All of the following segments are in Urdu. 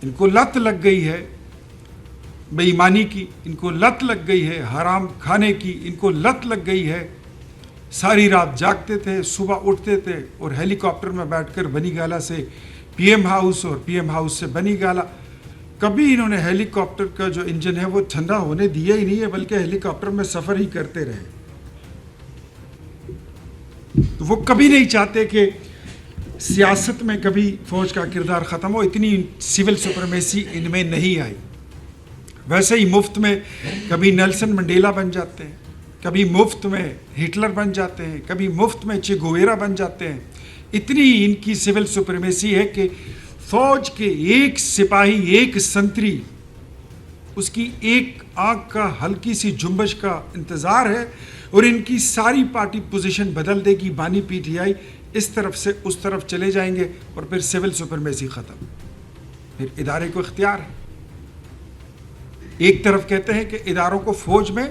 ان کو لت لگ گئی ہے بے ایمانی کی، ان کو لت لگ گئی ہے حرام کھانے کی، ان کو لت لگ گئی ہے، ساری رات جاگتے تھے، صبح اٹھتے تھے اور ہیلی کاپٹر میں بیٹھ کر بنی گالہ سے پی ایم ہاؤس اور پی ایم ہاؤس سے بنی گالہ. کبھی انہوں نے ہیلی کاپٹر کا جو انجن ہے وہ ٹھنڈا ہونے دیا ہی نہیں ہے، بلکہ ہیلی کاپٹر میں سفر ہی کرتے رہے. تو وہ کبھی نہیں چاہتے کہ سیاست میں کبھی فوج کا کردار ختم ہو. اتنی سول سپریمیسی ان میں نہیں آئی. ویسے ہی مفت میں کبھی نیلسن منڈیلا بن جاتے ہیں، کبھی مفت میں ہٹلر بن جاتے ہیں، کبھی مفت میں چے گویرا بن جاتے ہیں. اتنی ان کی سول سپریمیسی ہے کہ فوج کے ایک سپاہی، ایک سنتری، اس کی ایک آنکھ کا ہلکی سی جنبش کا انتظار ہے اور ان کی ساری پارٹی پوزیشن بدل دے گی. بانی پی ٹی آئی اس طرف سے اس طرف چلے جائیں گے اور پھر سول سپریمیسی ختم. پھر ادارے کو اختیار ہے. ایک طرف کہتے ہیں کہ اداروں کو فوج میں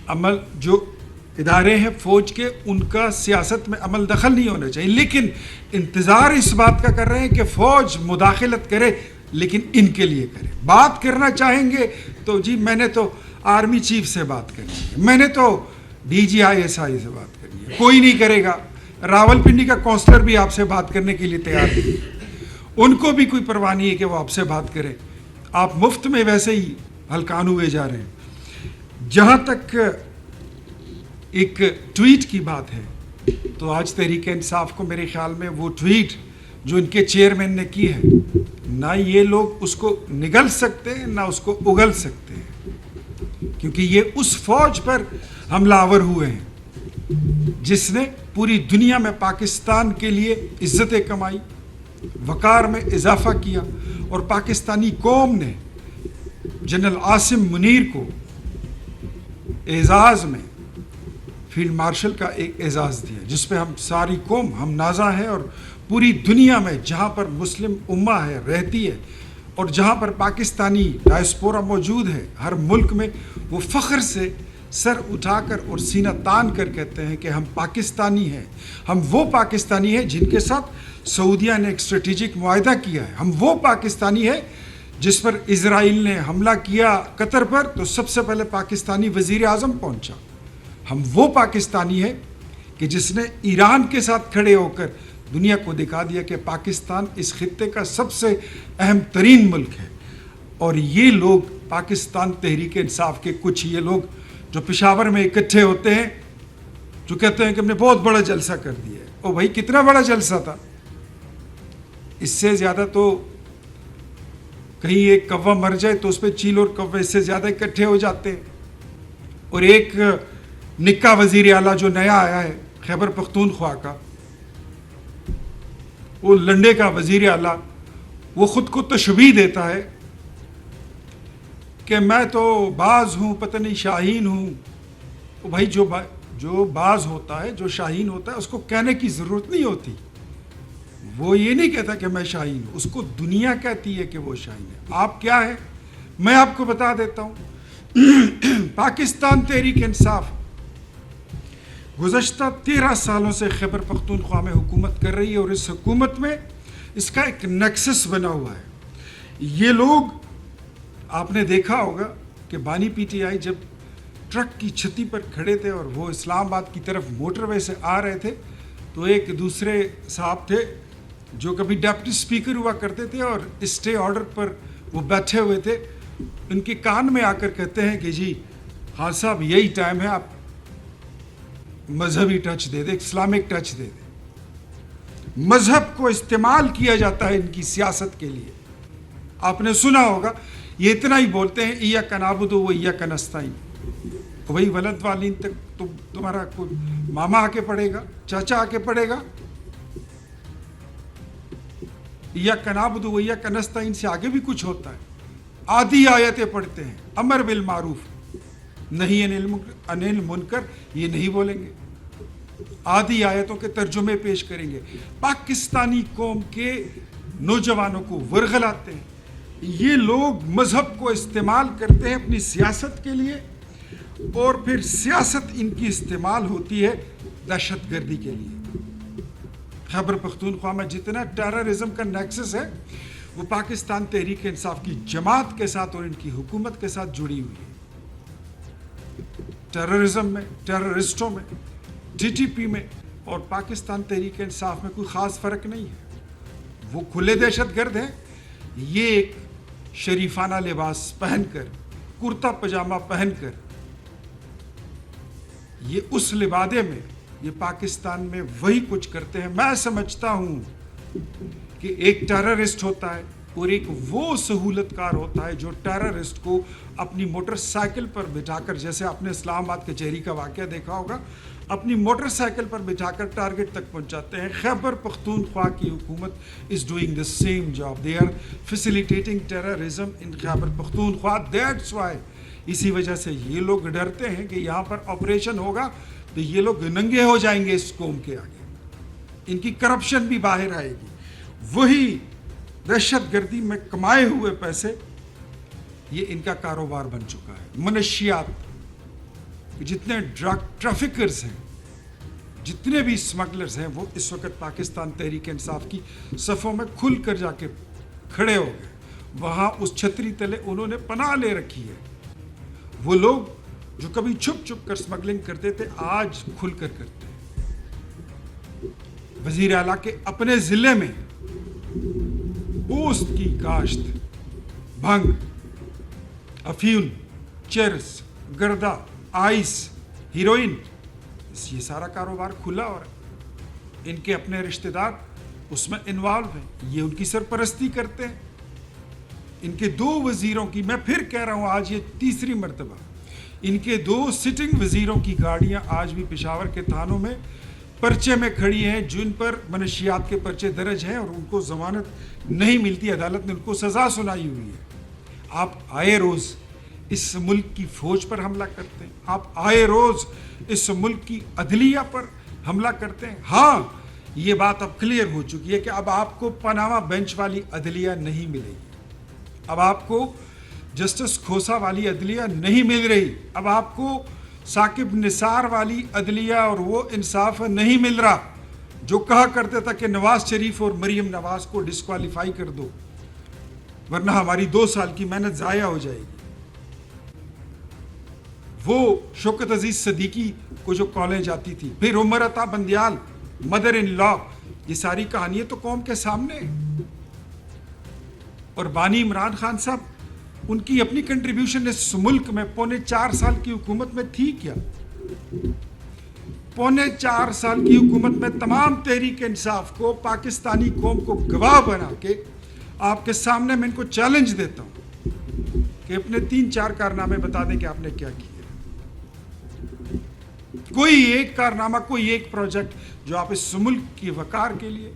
عمل، جو ادارے ہیں فوج کے، ان کا سیاست میں عمل دخل نہیں ہونا چاہیے، لیکن انتظار اس بات کا کر رہے ہیں کہ فوج مداخلت کرے، لیکن ان کے لیے کرے. بات کرنا چاہیں گے تو جی میں نے تو آرمی چیف سے بات کرنی ہے، میں نے تو D G I S I سے بات کرنی ہے. کوئی نہیں کرے گا. راول پنڈی کا کونسلر بھی آپ سے بات کرنے کے لیے تیار نہیں، ان کو بھی کوئی پرواہ نہیں ہے کہ وہ آپ سے بات کرے. آپ مفت میں ویسے ہی ہلکان ہوئے جا رہے ہیں. جہاں تک ایک ٹویٹ کی بات ہے تو آج تحریک انصاف کو میرے خیال میں وہ ٹویٹ جو ان کے چیئرمین نے کی ہے، نہ یہ لوگ اس کو نگل سکتے ہیں نہ اس کو اگل سکتے ہیں، کیونکہ یہ اس فوج پر حملہ آور ہوئے ہیں جس نے پوری دنیا میں پاکستان کے لیے عزتیں کمائی، وقار میں اضافہ کیا، اور پاکستانی قوم نے جنرل عاصم منیر کو اعزاز میں فیلڈ مارشل کا ایک اعزاز دیا، جس پہ ہم ساری قوم ہم نازاں ہیں. اور پوری دنیا میں جہاں پر مسلم امہ ہے رہتی ہے اور جہاں پر پاکستانی ڈائسپورا موجود ہے ہر ملک میں، وہ فخر سے سر اٹھا کر اور سینہ تان کر کہتے ہیں کہ ہم پاکستانی ہیں. ہم وہ پاکستانی ہیں جن کے ساتھ سعودیہ نے ایک اسٹریٹجک معاہدہ کیا ہے. ہم وہ پاکستانی ہیں جس پر اسرائیل نے حملہ کیا قطر پر تو سب سے پہلے پاکستانی وزیر اعظم پہنچا. ہم وہ پاکستانی ہیں کہ جس نے ایران کے ساتھ کھڑے ہو کر دنیا کو دکھا دیا کہ پاکستان اس خطے کا سب سے اہم ترین ملک ہے. اور یہ لوگ پاکستان تحریک انصاف کے کچھ یہ لوگ جو پشاور میں اکٹھے ہوتے ہیں، جو کہتے ہیں کہ ہم نے بہت بڑا جلسہ کر دیا ہے. او بھائی کتنا بڑا جلسہ تھا؟ اس سے زیادہ تو کہیں ایک کوا مر جائے تو اس پہ چیل اور کوے اس سے زیادہ اکٹھے ہو جاتے ہیں. اور ایک نکا وزیر اعلیٰ جو نیا آیا ہے خیبر پختونخوا کا، وہ لنڈے کا وزیر اعلیٰ، وہ خود کو تشبیہ دیتا ہے کہ میں تو باز ہوں، پتہ نہیں شاہین ہوں. تو بھائی جو باز ہوتا ہے، جو شاہین ہوتا ہے، اس کو کہنے کی ضرورت نہیں ہوتی. وہ یہ نہیں کہتا کہ میں شاہین ہوں، اس کو دنیا کہتی ہے کہ وہ شاہین ہے. آپ کیا ہے میں آپ کو بتا دیتا ہوں. پاکستان تحریک انصاف گزشتہ 13 سالوں سے خیبر پختونخوا میں حکومت کر رہی ہے، اور اس حکومت میں اس کا ایک نیکسس بنا ہوا ہے. یہ لوگ، آپ نے دیکھا ہوگا کہ بانی پی ٹی آئی جب ٹرک کی چھتی پر کھڑے تھے اور وہ اسلام آباد کی طرف موٹر وے سے آ رہے تھے، تو ایک دوسرے صاحب تھے جو کبھی ڈپٹی اسپیکر ہوا کرتے تھے اور اسٹے آرڈر پر وہ بیٹھے ہوئے تھے. ان کے کان میں آ کر کہتے ہیں کہ جی خان صاحب یہی ٹائم ہے، آپ مذہبی ٹچ دے دیں، اسلامک ٹچ دے دیں. مذہب کو استعمال کیا جاتا ہے ان کی سیاست کے لیے. آپ نے سنا ہوگا یہ اتنا ہی بولتے ہیں ایاک نعبد و ایاک نستعین. وہی ولد والین تک تمہارا کوئی ماما آ کے پڑھے گا، چاچا آ کے پڑھے گا. ایاک نعبد و ایاک نستعین سے آگے بھی کچھ ہوتا ہے. آدھی آیتیں پڑھتے ہیں، امر بالمعروف نہی عن المنکر، یہ نہیں بولیں گے. آدھی آیتوں کے ترجمے پیش کریں گے. پاکستانی قوم کے نوجوانوں کو ورغلاتے ہیں. یہ لوگ مذہب کو استعمال کرتے ہیں اپنی سیاست کے لیے، اور پھر سیاست ان کی استعمال ہوتی ہے دہشت گردی کے لیے. خیبر پختونخوا میں جتنا ٹیررزم کا نیکسس ہے وہ پاکستان تحریک انصاف کی جماعت کے ساتھ اور ان کی حکومت کے ساتھ جڑی ہوئی ہے. ٹیررزم میں، ٹیررسٹوں میں، ٹی ٹی پی میں اور پاکستان تحریک انصاف میں کوئی خاص فرق نہیں ہے. وہ کھلے دہشت گرد ہیں. یہ ایک شریفانہ لباس پہن کر، کرتا پجامہ پہن کر، یہ اس لبادے میں یہ پاکستان میں وہی کچھ کرتے ہیں. میں سمجھتا ہوں کہ ایک ٹیررسٹ ہوتا ہے اور ایک وہ سہولت کار ہوتا ہے جو ٹیررسٹ کو اپنی موٹر سائیکل پر بٹھا کر، جیسے آپ نے اسلام آباد کچہری کا واقعہ دیکھا ہوگا، اپنی موٹر سائیکل پر بٹھا کر ٹارگٹ تک پہنچاتے ہیں. خیبر پختونخوا کی حکومت is doing the same job. They are facilitating terrorism in Khyber Pakhtunkhwa. That's why اسی وجہ سے یہ لوگ ڈرتے ہیں کہ یہاں پر آپریشن ہوگا تو یہ لوگ ننگے ہو جائیں گے اس قوم کے آگے. ان کی کرپشن بھی باہر آئے گی. وہی دہشت گردی میں کمائے ہوئے پیسے یہ ان کا کاروبار بن چکا ہے. منشیات، جتنے ڈرگ ٹریفکرز ہیں، جتنے بھی اسمگلرز ہیں، وہ اس وقت پاکستان تحریک انصاف کی صفوں میں کھل کر جا کے کھڑے ہو گئے. وہاں اس چھتری تلے انہوں نے پناہ لے رکھی ہے. وہ لوگ جو کبھی چھپ چھپ کر اسمگلنگ کرتے تھے آج کھل کر کرتے ہیں. وزیر اعلیٰ کے اپنے ضلع میں پوست کی کاشت، بھنگ، افیون، چرس، گردہ، آئس، ہیروئن، یہ سارا کاروبار کھلا ہو رہا ہے. ان کے اپنے رشتہ دار اس میں انوالو ہیں. یہ ان کی سرپرستی کرتے ہیں. ان کے 2 وزیروں کی، میں پھر کہہ رہا ہوں آج یہ تیسری مرتبہ، ان کے 2 سٹنگ وزیروں کی گاڑیاں آج بھی پشاور کے تھانوں میں پرچے میں کھڑی ہیں، جن پر منشیات کے پرچے درج ہیں اور ان کو ضمانت نہیں ملتی. عدالت نے ان کو سزا سنائی ہوئی ہے. آپ آئے روز اس ملک کی فوج پر حملہ کرتے ہیں. آپ آئے روز اس ملک کی عدلیہ پر حملہ کرتے ہیں. ہاں، یہ بات اب کلیئر ہو چکی ہے کہ اب آپ کو پاناما بینچ والی عدلیہ نہیں ملے گی. اب آپ کو جسٹس کھوسا والی عدلیہ نہیں مل رہی. اب آپ کو ثاقب نثار والی عدلیہ اور وہ انصاف نہیں مل رہا جو کہا کرتے تھا کہ نواز شریف اور مریم نواز کو ڈسکوالیفائی کر دو ورنہ ہماری 2 سال کی محنت ضائع ہو جائے گی. وہ شوکت عزیز صدیقی کو جو کالج آتی تھی، پھر عمر عطا بندیال، مدر ان لا، یہ ساری کہانیاں تو قوم کے سامنے ہیں. اور بانی عمران خان صاحب، ان کی اپنی کنٹریبیوشن اس ملک میں 4.25 سال کی حکومت میں تھی کیا؟ 4.25 سال کی حکومت میں تمام تحریک انصاف کو، پاکستانی قوم کو گواہ بنا کے آپ کے سامنے میں ان کو چیلنج دیتا ہوں کہ اپنے 3-4 کارنامے بتا دیں کہ آپ نے کیا کیا. کوئی ایک کارنامہ، کوئی ایک پروجیکٹ جو آپ اس ملک کی وقار کے لیے،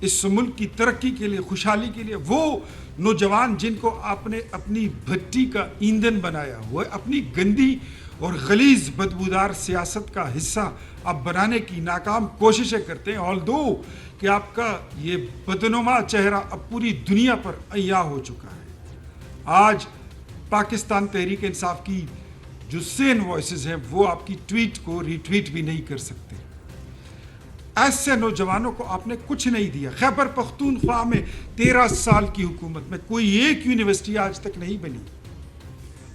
اس ملک کی ترقی کے لیے، خوشحالی کے لیے، وہ نوجوان جن کو آپ نے اپنی بھٹی کا ایندھن بنایا، وہ اپنی گندی اور غلیظ بدبودار سیاست کا حصہ آپ بنانے کی ناکام کوششیں کرتے ہیں. آلدو کہ آپ کا یہ بدنما چہرہ اب پوری دنیا پر عیاں ہو چکا ہے. آج پاکستان تحریک انصاف کی جو سین وائسز ہیں وہ آپ کی ٹویٹ کو ری ٹویٹ بھی نہیں کر سکتے. ایسے نوجوانوں کو آپ نے کچھ نہیں دیا. خیبر پختونخوا میں 13 سال کی حکومت میں کوئی ایک یونیورسٹی آج تک نہیں بنی.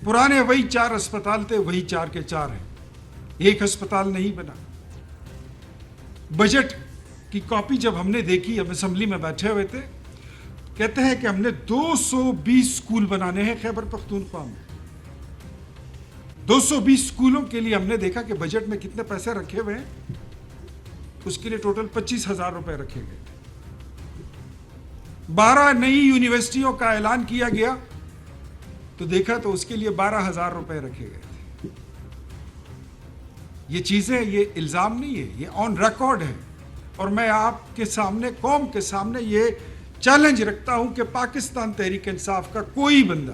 پرانے وہی 4 اسپتال تھے، وہی 4 کے 4 ہیں. ایک اسپتال نہیں بنا. بجٹ کی کاپی جب ہم نے دیکھی، ہم اسمبلی میں بیٹھے ہوئے تھے، کہتے ہیں کہ ہم نے 220 سکول بنانے ہیں خیبر پختونخوا میں. 220 سکولوں کے لیے ہم نے دیکھا کہ بجٹ میں کتنے پیسے رکھے ہوئے ہیں. اس کے لیے ٹوٹل 25,000 روپے رکھے گئے. 12 نئی یونیورسٹیوں کا اعلان کیا گیا تو دیکھا تو اس کے لیے 12,000 روپے رکھے گئے تھے. یہ چیزیں، یہ الزام نہیں ہے، یہ آن ریکارڈ ہے. اور میں آپ کے سامنے، قوم کے سامنے یہ چیلنج رکھتا ہوں کہ پاکستان تحریک انصاف کا کوئی بندہ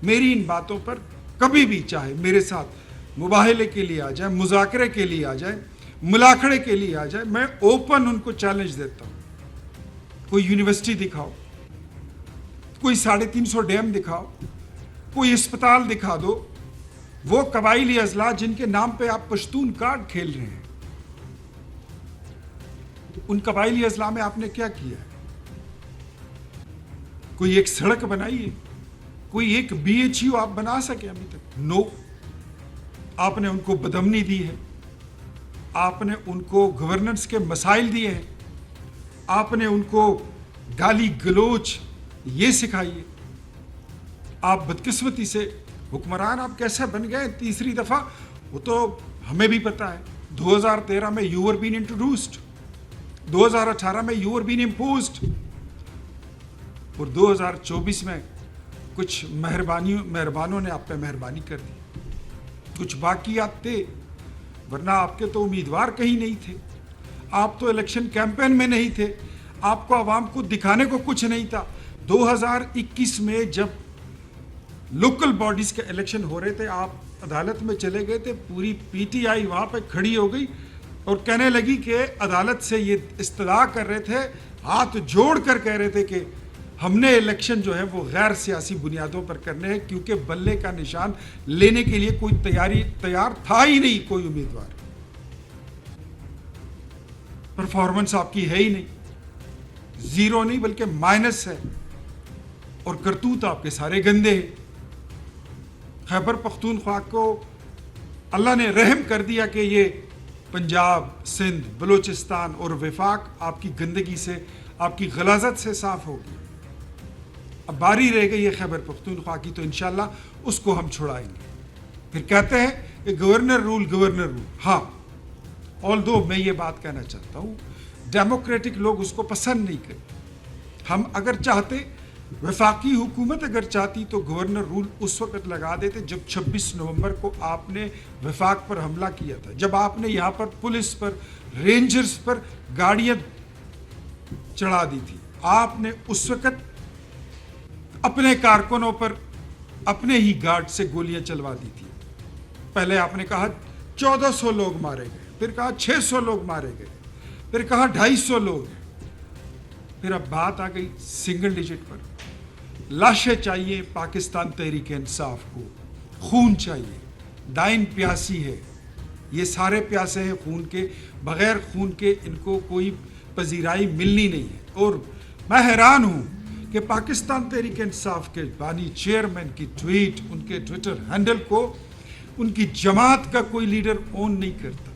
میری ان باتوں پر کبھی بھی چاہے میرے ساتھ مباہلے کے لیے آ جائے، مذاکرے کے لیے آ جائے، ملاقڑے کے لیے آ جائے، میں اوپن ان کو چیلنج دیتا ہوں. کوئی یونیورسٹی دکھاؤ، کوئی 350 ڈیم دکھاؤ، کوئی اسپتال دکھا دو. وہ قبائلی اضلاع جن کے نام پہ آپ پشتون کارڈ کھیل رہے ہیں، ان قبائلی اضلاع میں آپ نے کیا کیا ہے؟ کوئی ایک سڑک بنائی ہے؟ کوئی ایک BHU آپ بنا سکے ابھی تک؟ نو. آپ نے ان کو بدامنی دی ہے, آپ نے ان کو گورننس کے مسائل دیے ہیں, آپ نے ان کو گالی گلوچ یہ سکھائی ہے. آپ بدقسمتی سے حکمران آپ کیسے بن گئے تیسری دفعہ وہ تو ہمیں بھی پتہ ہے. 2013 میں یو آر بین انٹروڈیوسڈ, 2018 میں یو آر بین امپوزڈ, اور 2024 میں کچھ مہربانوں نے آپ پہ مہربانی کر دی. کچھ باقیات تھے, ورنہ آپ کے تو امیدوار کہیں نہیں تھے, آپ تو الیکشن کیمپین میں نہیں تھے, آپ کو عوام کو دکھانے کو کچھ نہیں تھا. 2021 میں جب لوکل باڈیز کے الیکشن ہو رہے تھے, آپ عدالت میں چلے گئے تھے, پوری PTI وہاں پہ کھڑی ہو گئی اور کہنے لگی کہ عدالت سے یہ استدعا کر رہے تھے, ہاتھ جوڑ کر کہہ رہے تھے کہ ہم نے الیکشن جو ہے وہ غیر سیاسی بنیادوں پر کرنے ہیں, کیونکہ بلے کا نشان لینے کے لیے کوئی تیار تھا ہی نہیں کوئی امیدوار. پرفارمنس آپ کی ہے ہی نہیں, زیرو نہیں بلکہ مائنس ہے, اور کرتوت آپ کے سارے گندے ہیں. خیبر پختونخوا کو اللہ نے رحم کر دیا کہ یہ پنجاب, سندھ, بلوچستان اور وفاق آپ کی گندگی سے, آپ کی غلاظت سے صاف ہوگی. اب باری رہ گئی ہے خیبر پختونخوا کی, تو انشاءاللہ اس کو ہم چھڑائیں گے. پھر کہتے ہیں کہ گورنر رول. ہاں, آلدو میں یہ بات کہنا چاہتا ہوں, ڈیموکریٹک لوگ اس کو پسند نہیں کرتے. ہم اگر چاہتے, وفاقی حکومت اگر چاہتی تو گورنر رول اس وقت لگا دیتے جب 26 نومبر کو آپ نے وفاق پر حملہ کیا تھا, جب آپ نے یہاں پر پولیس پر, رینجرز پر گاڑیاں چڑھا دی تھی. آپ نے اس وقت اپنے کارکنوں پر اپنے ہی گارڈ سے گولیاں چلوا دی تھی. پہلے آپ نے کہا 1400 لوگ مارے گئے, پھر کہا 600 لوگ مارے گئے, پھر کہا 250 لوگ, پھر اب بات آ گئی سنگل ڈیجٹ پر. لاشیں چاہیے پاکستان تحریک انصاف کو, خون چاہیے, ڈائن پیاسی ہے, یہ سارے پیاسے ہیں خون کے, بغیر خون کے ان کو کوئی پذیرائی ملنی نہیں ہے. اور میں حیران ہوں کہ پاکستان تحریک انصاف کے بانی چیئرمین کی ٹویٹ, ان کے ٹویٹر ہینڈل کو ان کی جماعت کا کوئی لیڈر اون نہیں کرتا.